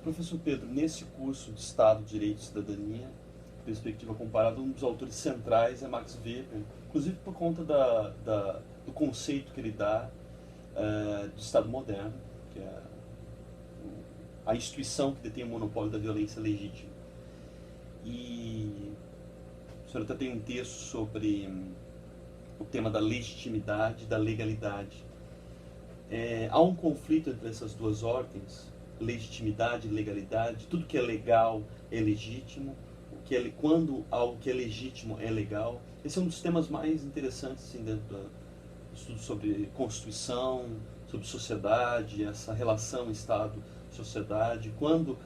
Professor Pedro, nesse curso de Estado, Direito e Cidadania, perspectiva comparada, um dos autores centrais é Max Weber, inclusive por conta do conceito que ele dá do Estado moderno, que é a instituição que detém o monopólio da violência legítima. E o senhor até tem um texto sobre o tema da legitimidade e da legalidade. Há um conflito entre essas duas ordens, legitimidade e legalidade. Tudo que é legal é legítimo, quando algo que é legítimo é legal. Esse é um dos temas mais interessantes assim, dentro do estudo sobre Constituição, sobre sociedade, essa relação Estado-sociedade. Quando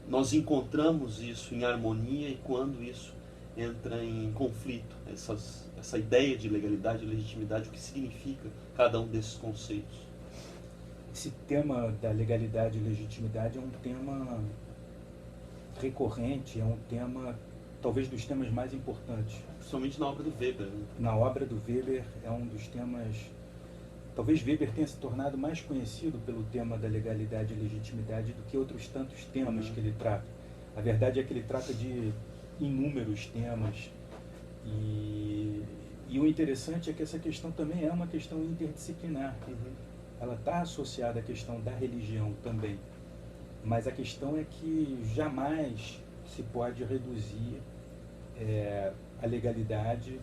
nós encontramos isso em harmonia e quando isso entra em conflito, essa ideia de legalidade e legitimidade, o que significa cada um desses conceitos. Esse tema da legalidade e legitimidade é um tema recorrente, é um tema, talvez, dos temas mais importantes. Principalmente na obra do Weber. Né? Na obra do Weber é um dos temas... Talvez Weber tenha se tornado mais conhecido pelo tema da legalidade e legitimidade do que outros tantos temas que ele trata. A verdade é que ele trata de inúmeros temas e o interessante é que essa questão também é uma questão interdisciplinar. Ela está associada à questão da religião também, mas a questão é que jamais se pode reduzir a legalidade,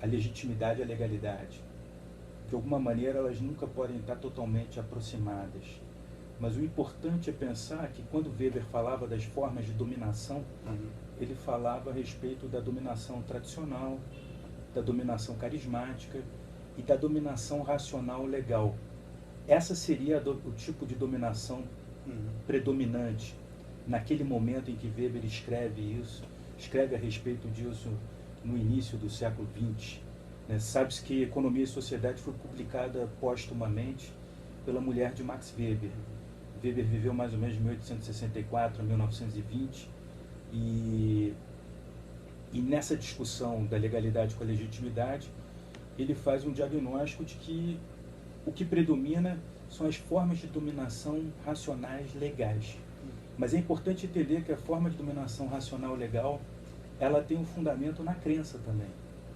a legitimidade à legalidade. De alguma maneira elas nunca podem estar totalmente aproximadas. Mas o importante é pensar que quando Weber falava das formas de dominação, ele falava a respeito da dominação tradicional, da dominação carismática e da dominação racional legal. Essa seria o tipo de dominação predominante naquele momento em que Weber escreve a respeito disso no início do século XX. Sabe-se que Economia e Sociedade foi publicada póstumamente pela mulher de Max Weber. Weber viveu mais ou menos de 1864 a 1920 e nessa discussão da legalidade com a legitimidade, ele faz um diagnóstico de que o que predomina são as formas de dominação racionais legais. Mas é importante entender que a forma de dominação racional legal, ela tem um fundamento na crença também.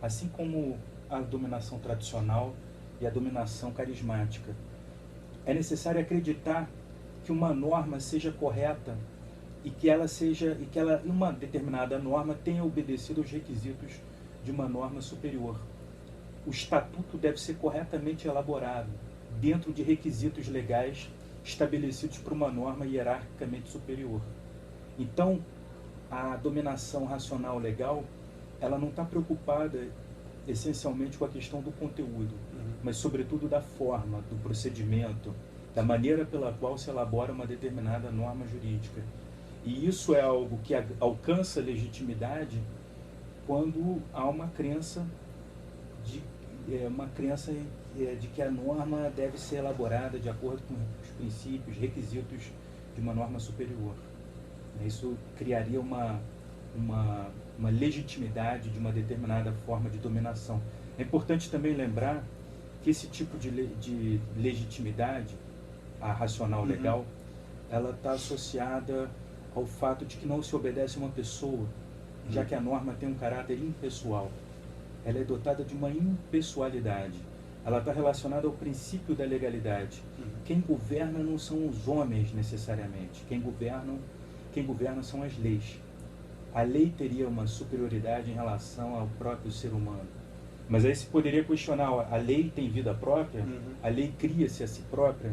Assim como a dominação tradicional e a dominação carismática. É necessário acreditar que uma norma seja correta e que uma determinada norma tenha obedecido aos requisitos de uma norma superior. O estatuto deve ser corretamente elaborado dentro de requisitos legais estabelecidos por uma norma hierarquicamente superior. Então, a dominação racional legal, ela não está preocupada essencialmente com a questão do conteúdo, mas sobretudo da forma, do procedimento, da maneira pela qual se elabora uma determinada norma jurídica. E isso é algo que alcança legitimidade quando há uma crença de que a norma deve ser elaborada de acordo com os princípios, requisitos de uma norma superior. Isso criaria uma legitimidade de uma determinada forma de dominação. É importante também lembrar que esse tipo de legitimidade, a racional legal, ela está associada ao fato de que não se obedece a uma pessoa, já que a norma tem um caráter impessoal. Ela é dotada de uma impessoalidade. Ela está relacionada ao princípio da legalidade. Quem governa não são os homens necessariamente. Quem governa são as leis. A lei teria uma superioridade em relação ao próprio ser humano. Mas aí se poderia questionar, a lei tem vida própria? A lei cria-se a si própria?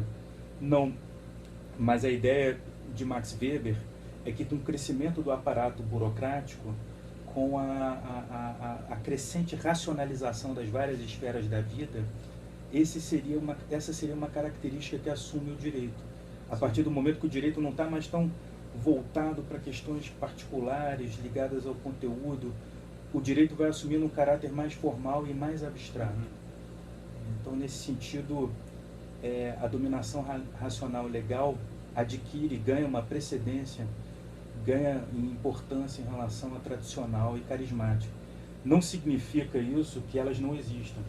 Não. Mas a ideia de Max Weber é que com o crescimento do aparato burocrático, com a crescente racionalização das várias esferas da vida, essa seria uma característica que assume o direito. A partir do momento que o direito não está mais tão voltado para questões particulares, ligadas ao conteúdo, o direito vai assumindo um caráter mais formal e mais abstrato. Então, nesse sentido, a dominação racional legal adquire, ganha uma precedência, ganha importância em relação à tradicional e carismática. Não significa isso que elas não existam.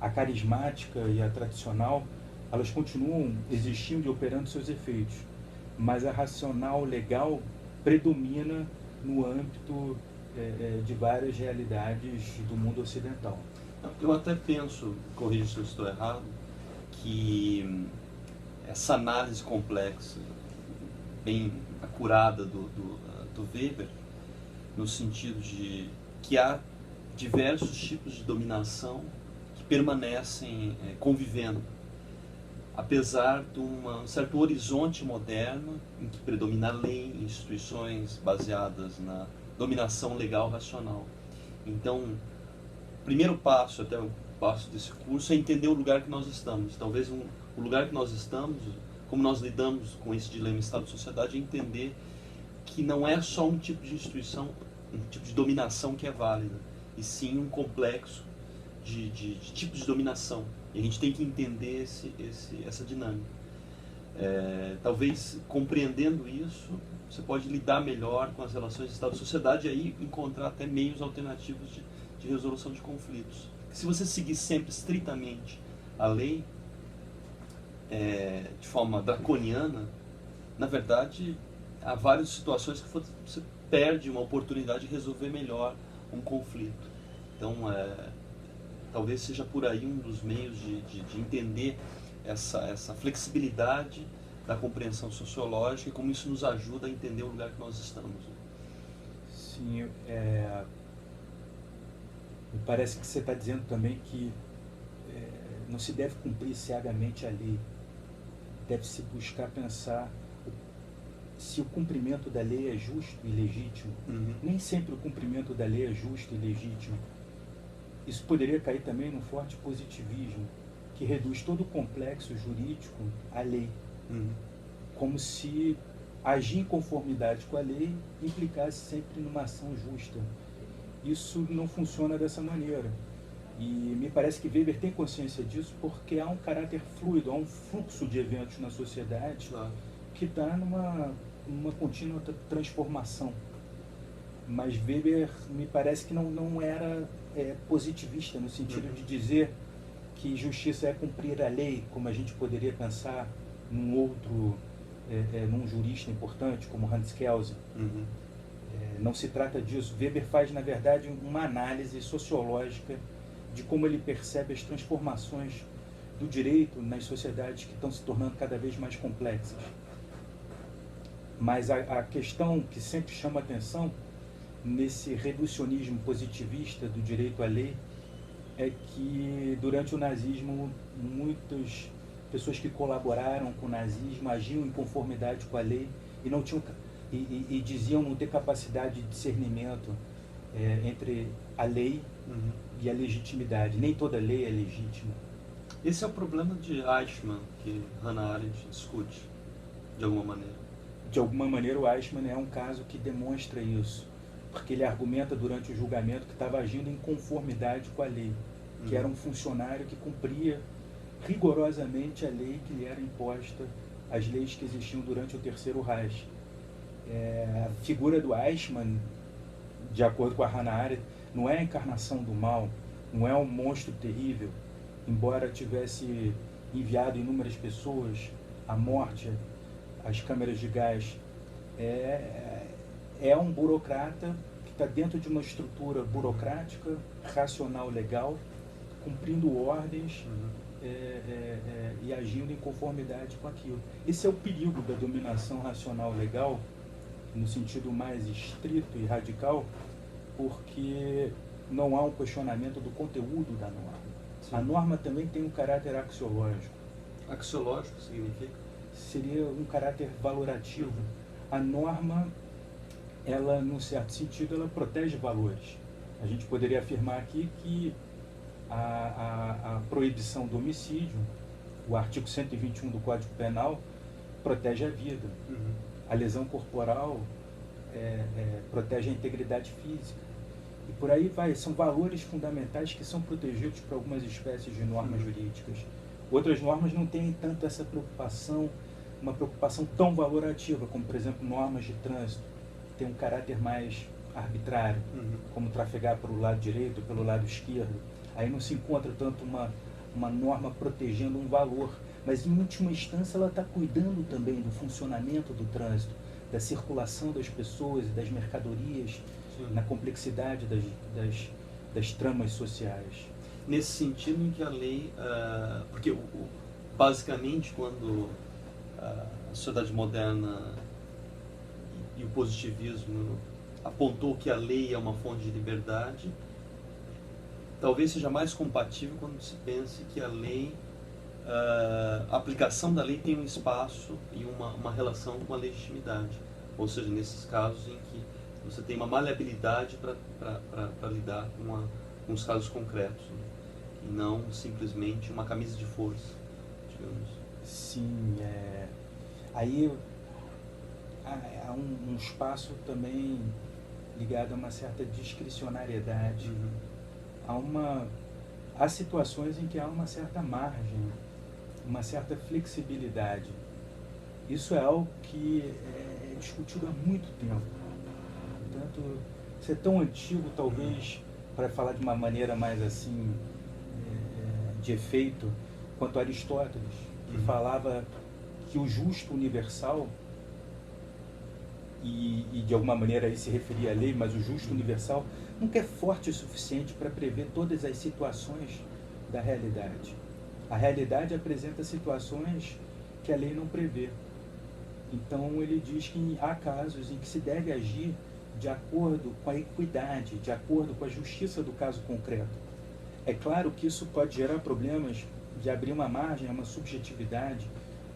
A carismática e a tradicional, elas continuam existindo e operando seus efeitos. mas a racional legal predomina no âmbito de várias realidades do mundo ocidental. Eu até penso, corrija se eu estou errado, que essa análise complexa, bem acurada do Weber, no sentido de que há diversos tipos de dominação que permanecem convivendo, apesar de um certo horizonte moderno em que predomina a lei, instituições baseadas na dominação legal racional. Então, o primeiro passo, até o passo desse curso, é entender o lugar que nós estamos. Talvez o lugar que nós estamos, como nós lidamos com esse dilema Estado-sociedade, é entender que não é só um tipo de instituição, um tipo de dominação que é válida, e sim um complexo de tipos de dominação. E a gente tem que entender essa dinâmica. Talvez compreendendo isso, você pode lidar melhor com as relações Estado-sociedade e aí encontrar até meios alternativos de resolução de conflitos. Se você seguir sempre estritamente a lei, de forma draconiana, na verdade, há várias situações que você perde uma oportunidade de resolver melhor um conflito. Então, talvez seja por aí um dos meios de entender essa flexibilidade da compreensão sociológica e como isso nos ajuda a entender o lugar que nós estamos. Sim, me parece que você está dizendo também que não se deve cumprir cegamente a lei. Deve-se buscar pensar se o cumprimento da lei é justo e legítimo. Uhum. Nem sempre o cumprimento da lei é justo e legítimo. Isso poderia cair também num forte positivismo, que reduz todo o complexo jurídico à lei. Uhum. Como se agir em conformidade com a lei implicasse sempre numa ação justa. Isso não funciona dessa maneira. E me parece que Weber tem consciência disso porque há um caráter fluido, há um fluxo de eventos na sociedade que está numa contínua transformação. Mas Weber me parece que não era positivista, no sentido de dizer que justiça é cumprir a lei, como a gente poderia pensar num jurista importante como Hans Kelsen. Uhum. Não se trata disso. Weber faz, na verdade, uma análise sociológica de como ele percebe as transformações do direito nas sociedades que estão se tornando cada vez mais complexas. Mas a questão que sempre chama atenção nesse reducionismo positivista do direito à lei é que durante o nazismo muitas pessoas que colaboraram com o nazismo agiam em conformidade com a lei e não tinham e diziam não ter capacidade de discernimento entre a lei e a legitimidade. Nem toda lei é legítima. Esse é o problema de Eichmann, que Hannah Arendt discute, de alguma maneira. De alguma maneira, o Eichmann é um caso que demonstra isso, porque ele argumenta durante o julgamento que estava agindo em conformidade com a lei, que era um funcionário que cumpria rigorosamente a lei que lhe era imposta, as leis que existiam durante o Terceiro Reich. A figura do Eichmann, de acordo com a Hannah Arendt, não é a encarnação do mal, não é um monstro terrível, embora tivesse enviado inúmeras pessoas à morte, às câmeras de gás. É um burocrata que está dentro de uma estrutura burocrática, racional, legal, cumprindo ordens e agindo em conformidade com aquilo. Esse é o perigo da dominação racional legal, no sentido mais estrito e radical, porque não há um questionamento do conteúdo da norma. Sim. A norma também tem um caráter axiológico. Axiológico significa? Seria um caráter valorativo. A norma, ela, num certo sentido, ela protege valores. A gente poderia afirmar aqui que a proibição do homicídio, o artigo 121 do Código Penal, protege a vida. A lesão corporal protege a integridade física. E por aí vai. São valores fundamentais que são protegidos por algumas espécies de normas jurídicas. Outras normas não têm tanto essa preocupação, uma preocupação tão valorativa, como, por exemplo, normas de trânsito. Tem um caráter mais arbitrário, como trafegar pelo lado direito ou pelo lado esquerdo. Aí não se encontra tanto uma norma protegendo um valor. mas em última instância ela está cuidando também do funcionamento do trânsito, da circulação das pessoas e das mercadorias, Sim. na complexidade das tramas sociais. Nesse sentido em que a lei, porque basicamente quando a sociedade moderna e o positivismo apontou que a lei é uma fonte de liberdade, talvez seja mais compatível quando se pense que a lei, a aplicação da lei tem um espaço e uma relação com a legitimidade, ou seja, nesses casos em que você tem uma maleabilidade para lidar com os casos concretos, né? E não simplesmente uma camisa de força, digamos. Sim, aí há um espaço também ligado a uma certa discricionariedade. Há situações em que há uma certa margem, uma certa flexibilidade. Isso é algo que é discutido há muito tempo. Portanto, isso é tão antigo, talvez, para falar de uma maneira mais assim, de efeito, quanto Aristóteles, que falava que o justo universal, e de alguma maneira aí se referia à lei, mas o justo universal nunca é forte o suficiente para prever todas as situações da realidade. A realidade apresenta situações que a lei não prevê. Então ele diz que há casos em que se deve agir de acordo com a equidade, de acordo com a justiça do caso concreto. É claro que isso pode gerar problemas de abrir uma margem a uma subjetividade,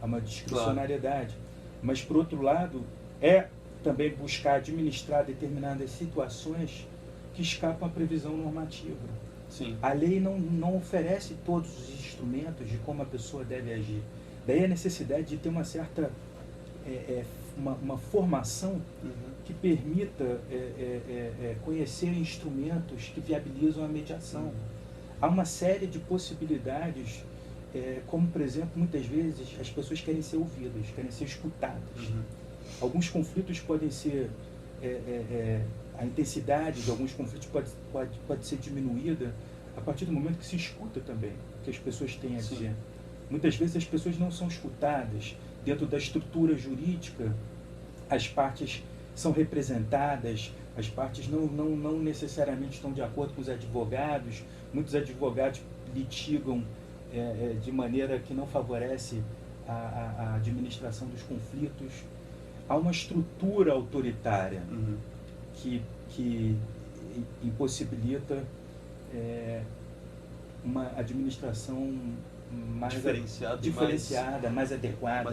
a uma discricionariedade. Claro. Mas, por outro lado, é também buscar administrar determinadas situações que escapam à previsão normativa. Sim. A lei não oferece todos os instrumentos de como a pessoa deve agir. Daí a necessidade de ter uma certa uma formação que permita conhecer instrumentos que viabilizam a mediação. Há uma série de possibilidades, como, por exemplo, muitas vezes as pessoas querem ser ouvidas, querem ser escutadas. Alguns conflitos podem ser, a intensidade de alguns conflitos pode ser diminuída a partir do momento que se escuta também o que as pessoas têm a dizer. Muitas vezes as pessoas não são escutadas. Dentro da estrutura jurídica, as partes são representadas, as partes não necessariamente estão de acordo com os advogados. Muitos advogados litigam de maneira que não favorece a administração dos conflitos. Há uma estrutura autoritária que impossibilita uma administração mais diferenciada, mais adequada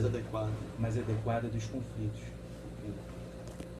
dos conflitos.